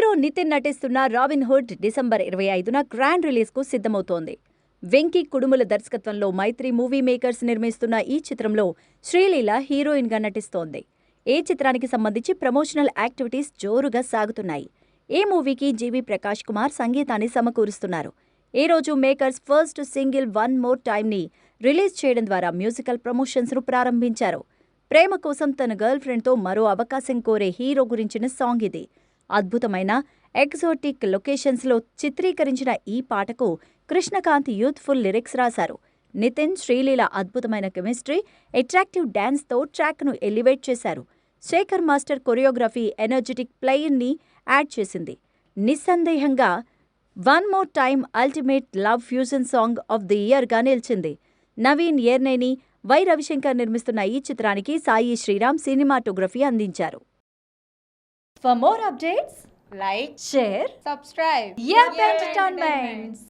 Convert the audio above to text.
Hero Nitin నటిస్తున్న robin hood December 25న grand రిలీజ్కు సిద్ధమవుతోంది. వెంకీ కుడుముల దర్శకత్వంలో మైత్రి మూవీ మేకర్స్ నిర్మిస్తున్న ఈ చిత్రంలో శ్రీలీల హీరోయిన్గా నటిస్తోంది. ఈ చిత్రానికి సంబంధించి ప్రమోషనల్ యాక్టివిటీస్ జోరుగా సాగుతున్నాయి. ఈ మూవీకి జీవి ప్రకాష్ కుమార్ సంగీతాన్ని సమకూరుస్తున్నారు. ఈ రోజు makers first single one more టైమ్ని రిలీజ్ చేయడం ద్వారా మ్యూజికల్ ప్రమోషన్స్ను ప్రారంభించారు. ప్రేమ కోసం తన గర్ల్ ఫ్రెండ్తో మరో అవకాశం కోరే హీరో గురించిన సాంగ్ ఇది. అద్భుతమైన ఎగ్జోటిక్ లొకేషన్స్లో చిత్రీకరించిన ఈ పాటకు కృష్ణకాంత్ యూత్ఫుల్ లిరిక్స్ రాశారు. నితిన్, శ్రీలీల అద్భుతమైన కెమిస్ట్రీ, అట్రాక్టివ్ డాన్స్తో ట్రాక్ను ఎలివేట్ చేశారు. శేఖర్ మాస్టర్ కొరియోగ్రఫీ ఎనర్జెటిక్ ప్లేయిన్ని యాడ్ చేసింది. నిస్సందేహంగా one more time ultimate love fusion song of the ఇయర్గా నిలిచింది. నవీన్ ఏర్నేని, వై రవిశంకర్ నిర్మిస్తున్న ఈ చిత్రానికి సాయి శ్రీరామ్ సినిమాటోగ్రఫీ అందించారు. For more updates, like, share, subscribe. Yap Entertainment.